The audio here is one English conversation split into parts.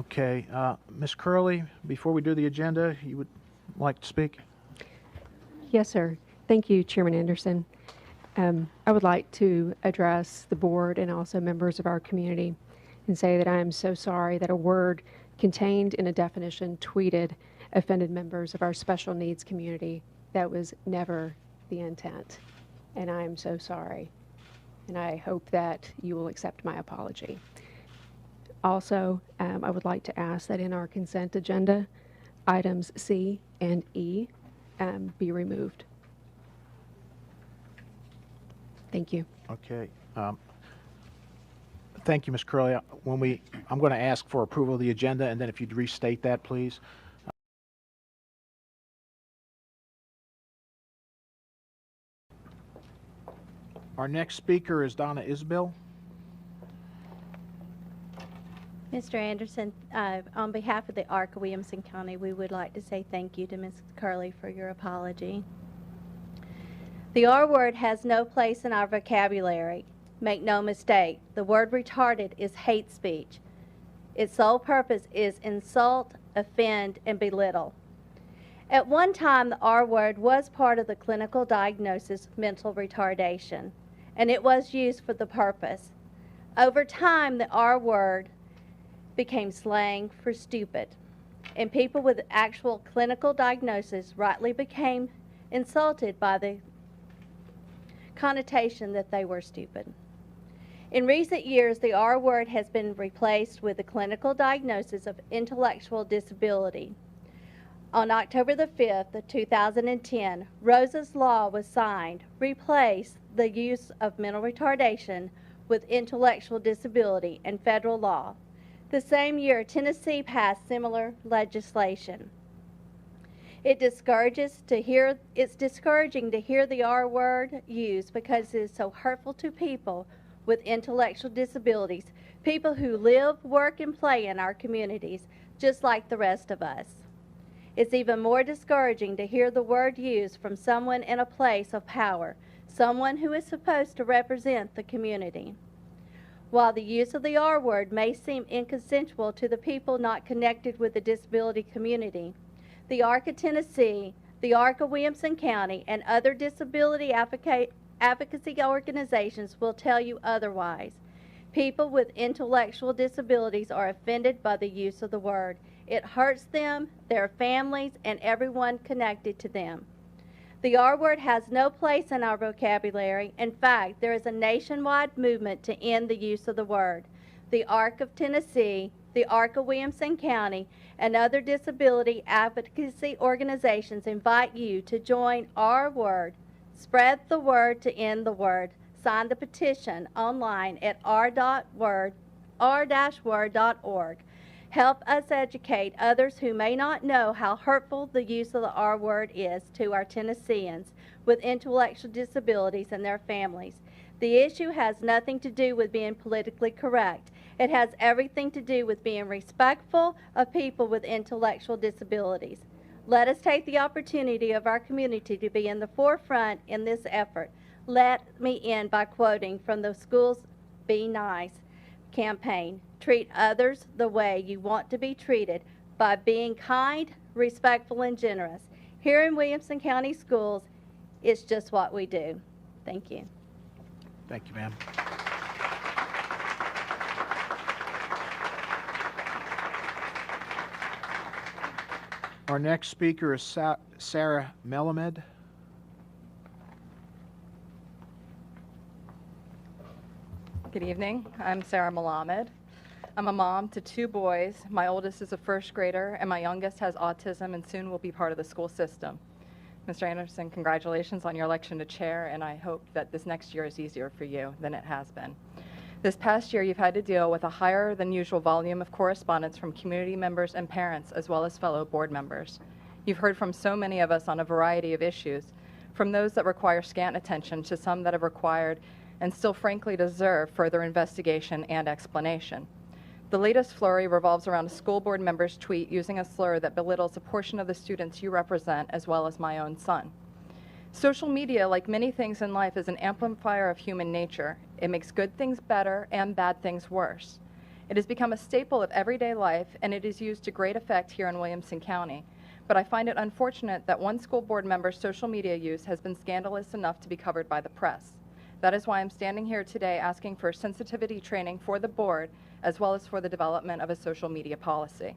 Okay, Ms. Curley, before we do the agenda, you would like to speak? Yes, sir. Thank you, Chairman Anderson. I would like to address the board and also members of our community and say that I am so sorry that a word contained in a definition tweeted offended members of our special needs community. That was never the intent, and I am so sorry. And I hope that you will accept my apology. Also, I would like to ask that in our consent agenda, items C and E be removed. Thank you. Okay. Thank you, Ms. Curley. I'm going to ask for approval of the agenda, and then if you'd restate that, please. Our next speaker is Donna Isbell. Mr. Anderson, on behalf of the ARCA Williamson County, we would like to say thank you to Ms. Curley for your apology. The R word has no place in our vocabulary. Make no mistake, the word retarded is hate speech. Its sole purpose is insult, offend, and belittle. At one time, the R word was part of the clinical diagnosis of mental retardation, and it was used for the purpose. Over time, the R word became slang for stupid, and people with actual clinical diagnosis rightly became insulted by the connotation that they were stupid. In recent years, the R word has been replaced with the clinical diagnosis of intellectual disability. On October the 5th of 2010, Rosa's Law was signed, replaced the use of mental retardation with intellectual disability in federal law. The same year, Tennessee passed similar legislation. It's discouraging to hear the R word used because it is so hurtful to people with intellectual disabilities, people who live, work, and play in our communities, just like the rest of us. It's even more discouraging to hear the word used from someone in a place of power, someone who is supposed to represent the community. While the use of the R word may seem inconsensual to the people not connected with the disability community, the ARCA Tennessee, the ARCA Williamson County, and other disability advocacy organizations will tell you otherwise. People with intellectual disabilities are offended by the use of the word. It hurts them, their families, and everyone connected to them. The R word has no place in our vocabulary. In fact, there is a nationwide movement to end the use of the word. The ARC of Tennessee, the ARCA Williamson County, and other disability advocacy organizations invite you to join our word. Spread the word to end the word. Sign the petition online at r-word.org. Help us educate others who may not know how hurtful the use of the R word is to our Tennesseans with intellectual disabilities and their families. The issue has nothing to do with being politically correct. It has everything to do with being respectful of people with intellectual disabilities. Let us take the opportunity of our community to be in the forefront in this effort. Let me end by quoting from the Schools Be Nice campaign. Treat others the way you want to be treated by being kind, respectful, and generous. Here in Williamson County Schools, it's just what we do. Thank you. Thank you, ma'am. Our next speaker is Sarah Malamud. Good evening. I'm Sarah Malamud. I'm a mom to 2 boys. My oldest is a first grader, and my youngest has autism and soon will be part of the school system. Mr. Anderson, congratulations on your election to chair, and I hope that this next year is easier for you than it has been. This past year, you've had to deal with a higher than usual volume of correspondence from community members and parents, as well as fellow board members. You've heard from so many of us on a variety of issues, from those that require scant attention to some that have required and still frankly deserve further investigation and explanation. The latest flurry revolves around a school board member's tweet using a slur that belittles a portion of the students you represent, as well as my own son. Social media, like many things in life, is an amplifier of human nature. It makes good things better and bad things worse. It has become a staple of everyday life, and it is used to great effect here in Williamson County. But I find it unfortunate that one school board member's social media use has been scandalous enough to be covered by the press. That is why I'm standing here today asking for sensitivity training for the board, as well as for the development of a social media policy.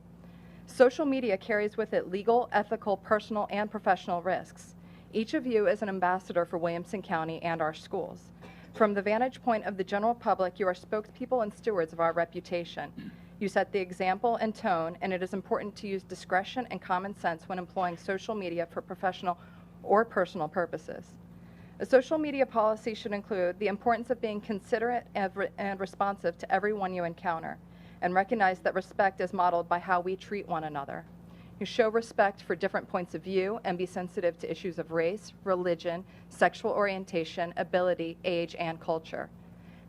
Social media carries with it legal, ethical, personal, and professional risks. Each of you is an ambassador for Williamson County and our schools. From the vantage point of the general public, you are spokespeople and stewards of our reputation. You set the example and tone, and it is important to use discretion and common sense when employing social media for professional or personal purposes. A social media policy should include the importance of being considerate and responsive to everyone you encounter, and recognize that respect is modeled by how we treat one another. You show respect for different points of view and be sensitive to issues of race, religion, sexual orientation, ability, age, and culture.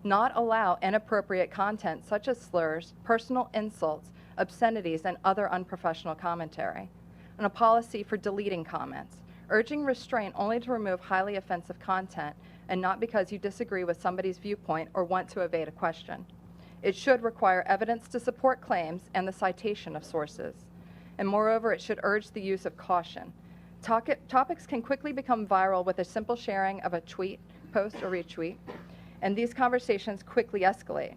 Not allow inappropriate content such as slurs, personal insults, obscenities, and other unprofessional commentary. And a policy for deleting comments, urging restraint only to remove highly offensive content and not because you disagree with somebody's viewpoint or want to evade a question. It should require evidence to support claims and the citation of sources. And moreover, it should urge the use of caution. Topics can quickly become viral with a simple sharing of a tweet, post, or retweet, and these conversations quickly escalate.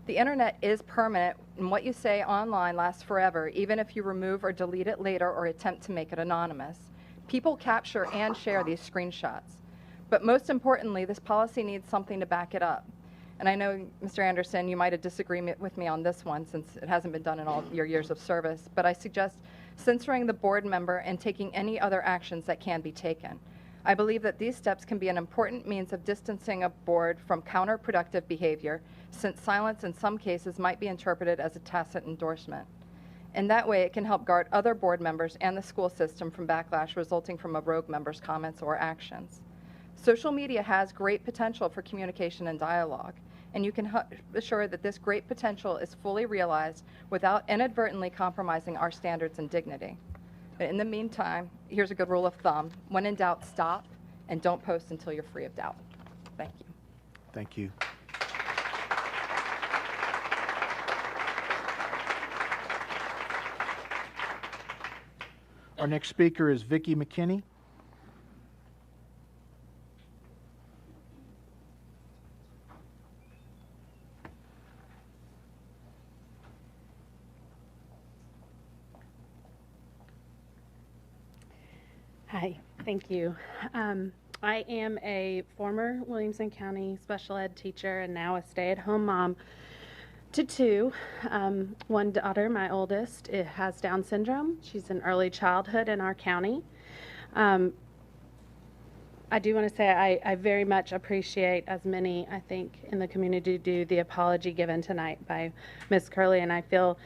The internet is permanent, and what you say online lasts forever, even if you remove or delete it later or attempt to make it anonymous. People capture and share these screenshots. But most importantly, this policy needs something to back it up. And I know, Mr. Anderson, you might have disagreed with me on this one since it hasn't been done in all your years of service, but I suggest censoring the board member and taking any other actions that can be taken. I believe that these steps can be an important means of distancing a board from counterproductive behavior, since silence in some cases might be interpreted as a tacit endorsement. In that way, it can help guard other board members and the school system from backlash resulting from a rogue member's comments or actions. Social media has great potential for communication and dialogue, and you can assure that this great potential is fully realized without inadvertently compromising our standards and dignity. But in the meantime, here's a good rule of thumb. When in doubt, stop, and don't post until you're free of doubt. Thank you. Thank you. Our next speaker is Vicki McKinney. Hi, thank you. I am a former Williamson County special ed teacher and now a stay-at-home mom to two. One daughter, my oldest, has Down syndrome. She's in early childhood in our county. I do want to say I very much appreciate, as many I think in the community do, the apology given tonight by Ms. Curley, and I feel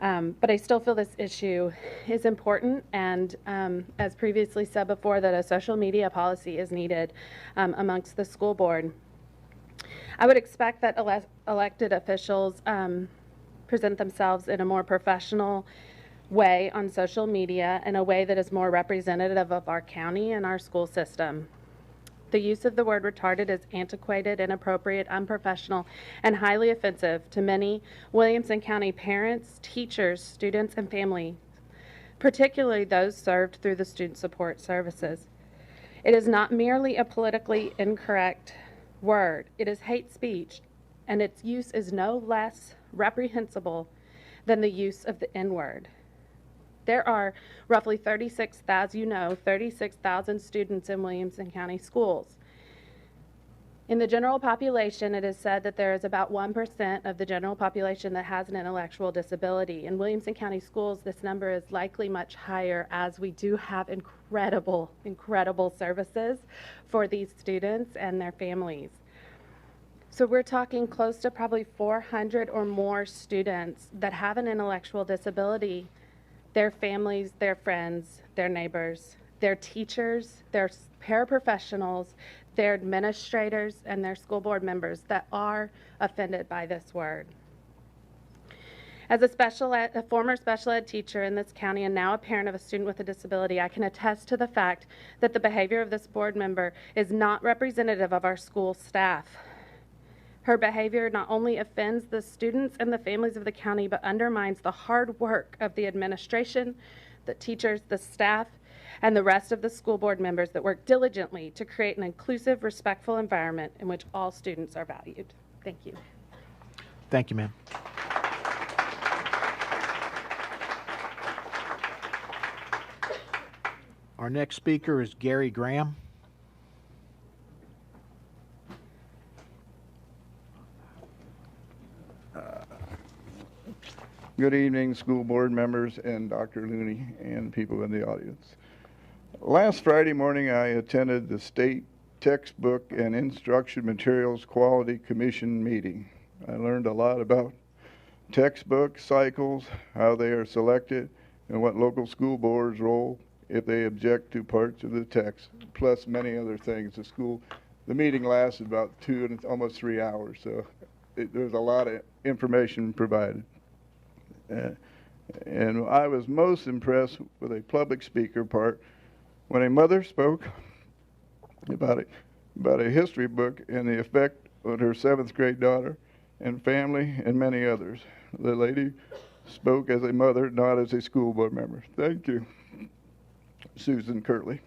but I still feel this issue is important, and as previously said before, that a social media policy is needed amongst the school board. I would expect that elected officials present themselves in a more professional way on social media, in a way that is more representative of our county and our school system. The use of the word retarded is antiquated, inappropriate, unprofessional, and highly offensive to many Williamson County parents, teachers, students, and families, particularly those served through the student support services. It is not merely a politically incorrect word. It is hate speech, and its use is no less reprehensible than the use of the N-word. There are roughly 36,000 students in Williamson County schools. In the general population, it is said that there is about 1% of the general population that has an intellectual disability. In Williamson County schools, this number is likely much higher, as we do have incredible services for these students and their families. So we're talking close to probably 400 or more students that have an intellectual disability. Their families, their friends, their neighbors, their teachers, their paraprofessionals, their administrators, and their school board members that are offended by this word. As a former special ed teacher in this county and now a parent of a student with a disability, I can attest to the fact that the behavior of this board member is not representative of our school staff. Her behavior not only offends the students and the families of the county, but undermines the hard work of the administration, the teachers, the staff, and the rest of the school board members that work diligently to create an inclusive, respectful environment in which all students are valued. Thank you. Thank you, ma'am. Our next speaker is Gary Graham. Good evening, school board members and Dr. Looney and people in the audience. Last Friday morning, I attended the State Textbook and Instruction Materials Quality Commission meeting. I learned a lot about textbook cycles, how they are selected, and what local school boards' role if they object to parts of the text, plus many other things. The meeting lasted about 2 and almost 3 hours, so there's a lot of information provided. And I was most impressed with a public speaker part when a mother spoke about a history book and the effect on her 7th grade daughter and family and many others. The lady spoke as a mother, not as a school board member. Thank you, Susan Kirtley.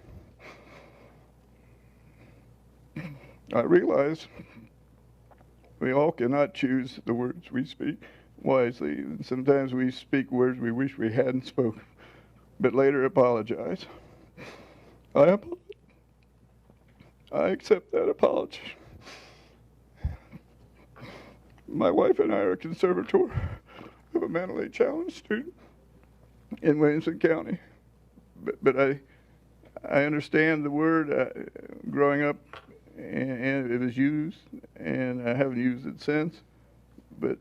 I realize we all cannot choose the words we speak wisely, and sometimes we speak words we wish we hadn't spoken, but later apologize. I accept that apology. My wife and I are a conservator of a mentally challenged student in Williamson County, but I understand the word growing up, and it was used, and I haven't used it since, but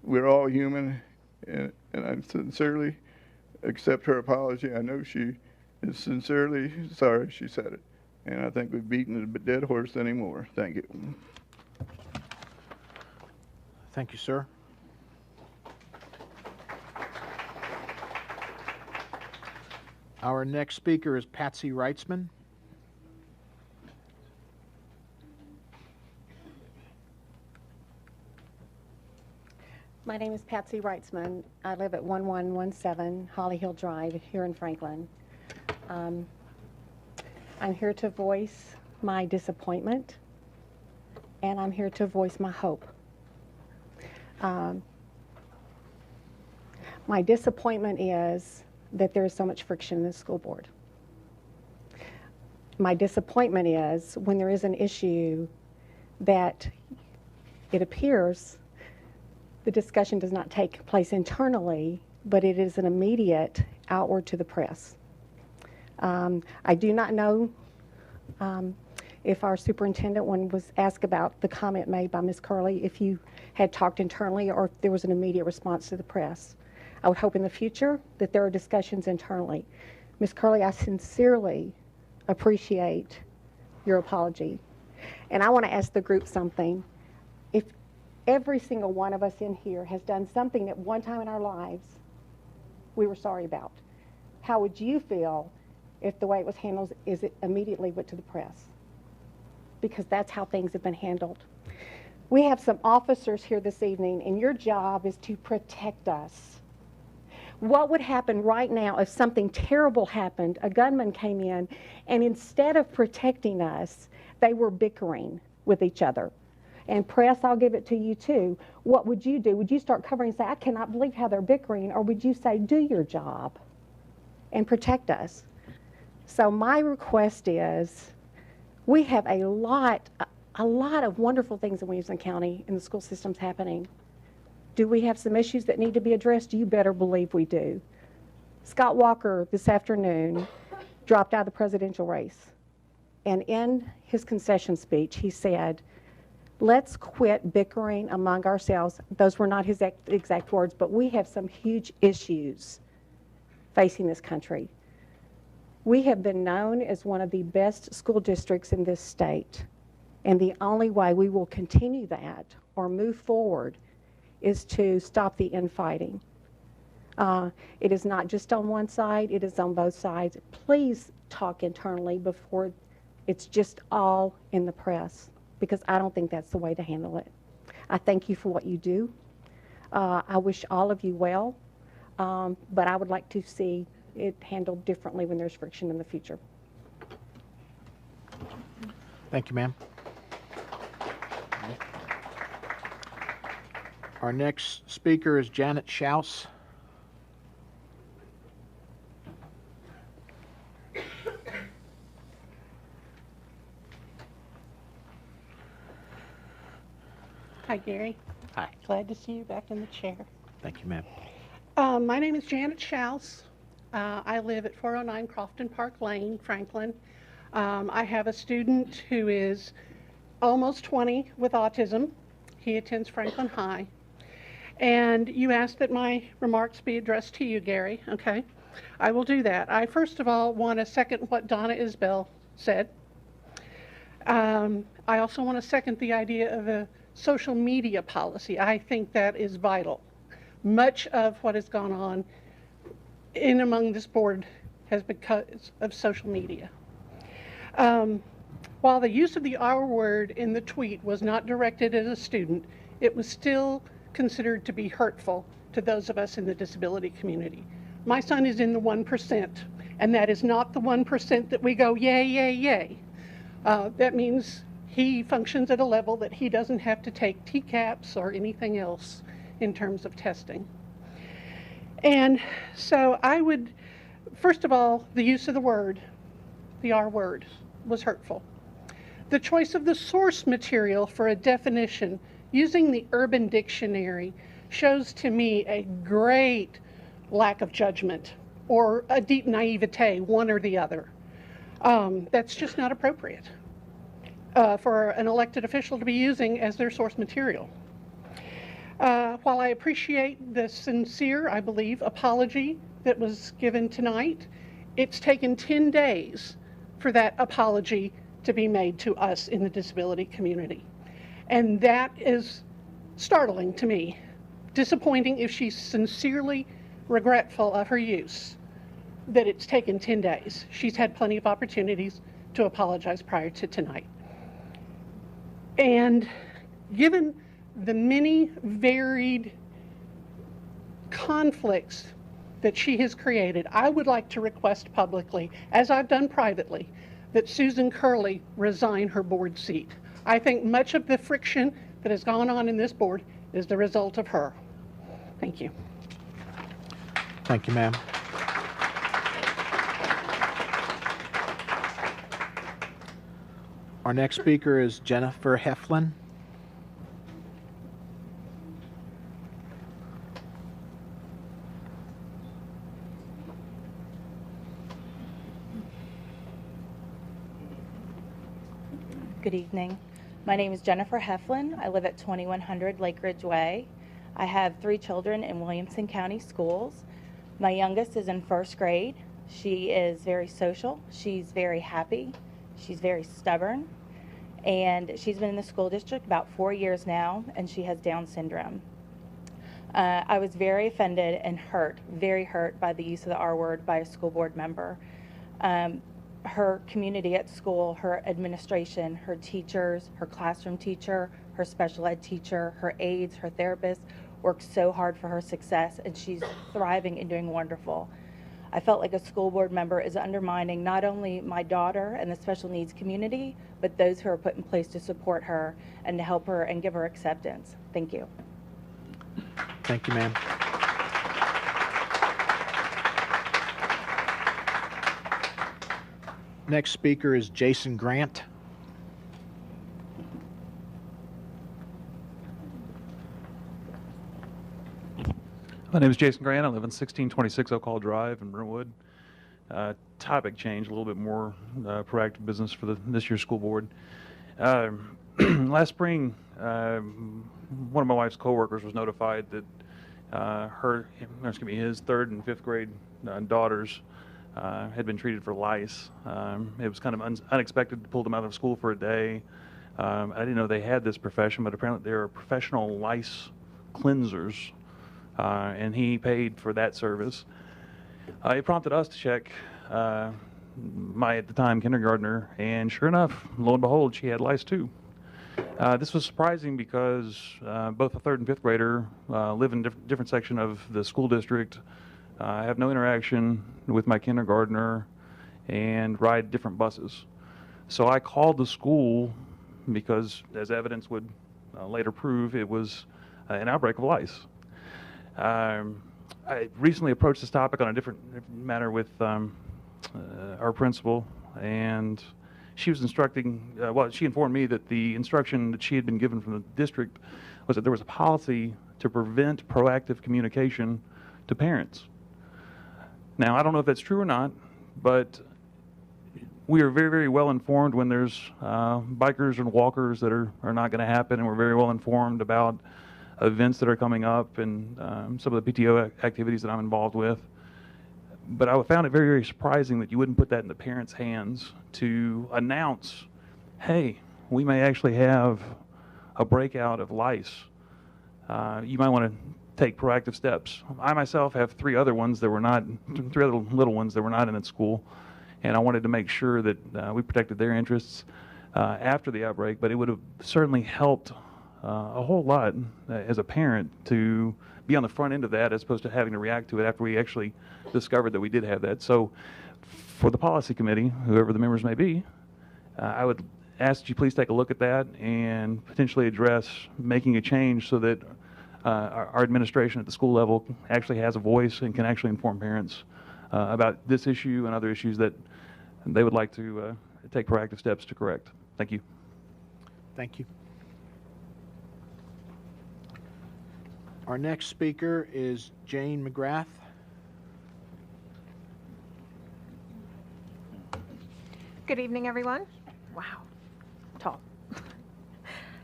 we're all human, and I sincerely accept her apology. I know she is sincerely sorry she said it, and I think we've beaten a dead horse anymore. Thank you. Thank you, sir. Our next speaker is Patsy Reitsma. My name is Patsy Reitsma. I live at 1117 Holly Hill Drive here in Franklin. I'm here to voice my disappointment, and I'm here to voice my hope. My disappointment is that there is so much friction in the school board. My disappointment is when there is an issue that it appears the discussion does not take place internally, but it is an immediate outward to the press. I do not know if our superintendent, when was asked about the comment made by Ms. Curley, if you had talked internally or if there was an immediate response to the press. I would hope in the future that there are discussions internally. Ms. Curley, I sincerely appreciate your apology. And I want to ask the group something. If every single one of us in here has done something at one time in our lives we were sorry about, how would you feel if the way it was handled is it immediately went to the press? Because that's how things have been handled. We have some officers here this evening, and your job is to protect us. What would happen right now if something terrible happened, a gunman came in, and instead of protecting us, they were bickering with each other? And press, I'll give it to you too. What would you do? Would you start covering and say, I cannot believe how they're bickering? Or would you say, do your job and protect us? So my request is, we have a lot of wonderful things in Williamson County in the school systems happening. Do we have some issues that need to be addressed? You better believe we do. Scott Walker this afternoon dropped out of the presidential race. And in his concession speech, he said, let's quit bickering among ourselves. Those were not his exact words, but we have some huge issues facing this country. We have been known as one of the best school districts in this state, and the only way we will continue that or move forward is to stop the infighting. It is not just on one side, it is on both sides. Please talk internally before it's just all in the press, because I don't think that's the way to handle it. I thank you for what you do. I wish all of you well, but I would like to see it handled differently when there's friction in the future. Thank you, ma'am. Our next speaker is Janet Schaus. Hi, Gary. Hi. Glad to see you back in the chair. Thank you, ma'am. My name is Janet Schaus. I live at 409 Crofton Park Lane, Franklin. I have a student who is almost 20 with autism. He attends Franklin High. And you asked that my remarks be addressed to you, Gary. Okay, I will do that. I first of all want to second what Donna Isbell said. I also want to second the idea of a social media policy. I think that is vital. Much of what has gone on in among this board has been because of social media. While the use of the R word in the tweet was not directed at a student, it was still considered to be hurtful to those of us in the disability community. My son is in the 1%, and that is not the 1% that we go, yay, yay, yay. That means he functions at a level that he doesn't have to take TCAPs or anything else in terms of testing. And so I would, first of all, the use of the word, the R word, was hurtful. The choice of the source material for a definition using the Urban Dictionary shows to me a great lack of judgment or a deep naivete, one or the other. That's just not appropriate for an elected official to be using as their source material. While I appreciate the sincere, I believe, apology that was given tonight, it's taken 10 days for that apology to be made to us in the disability community. And that is startling to me. Disappointing if she's sincerely regretful of her use, that it's taken 10 days. She's had plenty of opportunities to apologize prior to tonight. And given the many varied conflicts that she has created, I would like to request publicly, as I've done privately, that Susan Curley resign her board seat. I think much of the friction that has gone on in this board is the result of her. Thank you. Thank you, ma'am. Our next speaker is Jennifer Heflin. Good evening. My name is Jennifer Heflin. I live at 2100 Lake Ridge Way. I have 3 children in Williamson County schools. My youngest is in 1st grade. She is very social. She's very happy. She's very stubborn. And she's been in the school district about 4 years now, and she has Down syndrome. I was very offended and hurt, very hurt by the use of the R word by a school board member. Her community at school, her administration, her teachers, her classroom teacher, her special ed teacher, her aides, her therapists worked so hard for her success, and she's thriving and doing wonderful. I felt like a school board member is undermining not only my daughter and the special needs community, but those who are put in place to support her and to help her and give her acceptance. Thank you. Thank you, ma'am. Next speaker is Jason Grant. My name is Jason Grant. I live in 1626 Oak Hall Drive in Brentwood. Topic change, a little bit more proactive business for this year's school board. Last spring, one of my wife's coworkers was notified that his 3rd and 5th grade daughters had been treated for lice. It was kind of unexpected to pull them out of school for a day. I didn't know they had this profession, but apparently they're professional lice cleansers, and he paid for that service. It prompted us to check my, at the time, kindergartner, and sure enough, lo and behold, she had lice too. This was surprising because both a third and fifth grader live in different section of the school district. I have no interaction with my kindergartner and ride different buses. So I called the school because, as evidence would later prove, it was an outbreak of lice. I recently approached this topic on a different matter with our principal, and she was instructing, she informed me that the instruction that she had been given from the district was that there was a policy to prevent proactive communication to parents. Now, I don't know if that's true or not, but we are very, very well informed when there's bikers and walkers that are not going to happen, and we're very well informed about events that are coming up and some of the PTO activities that I'm involved with. But I found it very, very surprising that you wouldn't put that in the parents' hands to announce, hey, we may actually have a breakout of lice. You might want to take proactive steps. I myself have three other little ones that were not in at school, and I wanted to make sure that we protected their interests after the outbreak, but it would have certainly helped a whole lot as a parent to be on the front end of that as opposed to having to react to it after we actually discovered that we did have that. So for the policy committee, whoever the members may be, I would ask that you please take a look at that and potentially address making a change so that our administration at the school level actually has a voice and can actually inform parents about this issue and other issues that they would like to take proactive steps to correct. Thank you. Thank you. Our next speaker is Jane McGrath. Good evening, everyone. Wow, tall.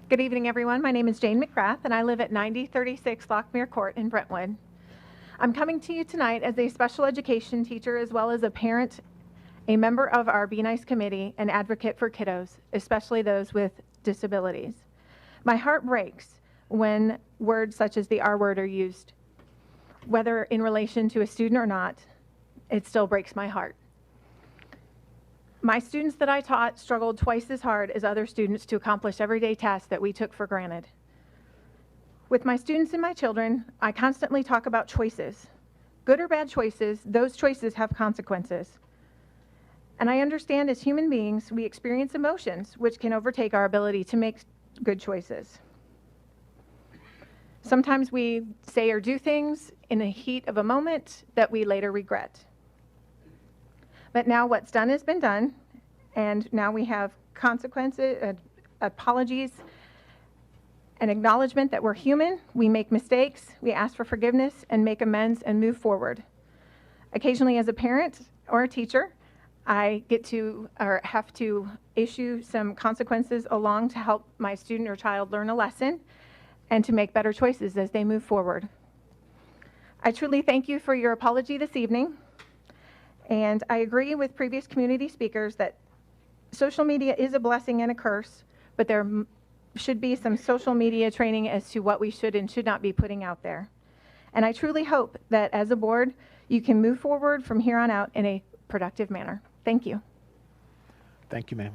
Good evening, everyone. My name is Jane McGrath, and I live at 9036 Lockmere Court in Brentwood. I'm coming to you tonight as a special education teacher as well as a parent, a member of our Be Nice committee, and advocate for kiddos, especially those with disabilities. My heart breaks when words such as the R word are used. Whether in relation to a student or not, it still breaks my heart. My students that I taught struggled twice as hard as other students to accomplish everyday tasks that we took for granted. With my students and my children, I constantly talk about choices. Good or bad choices, those choices have consequences. And I understand as human beings, we experience emotions which can overtake our ability to make good choices. Sometimes we say or do things in the heat of a moment that we later regret. But now what's done has been done, and now we have consequences, apologies, an acknowledgement that we're human, we make mistakes, we ask for forgiveness and make amends and move forward. Occasionally as a parent or a teacher, I get to or have to issue some consequences along to help my student or child learn a lesson and to make better choices as they move forward. I truly thank you for your apology this evening, and I agree with previous community speakers that social media is a blessing and a curse, but there should be some social media training as to what we should and should not be putting out there. And I truly hope that as a board, you can move forward from here on out in a productive manner. Thank you. Thank you, ma'am.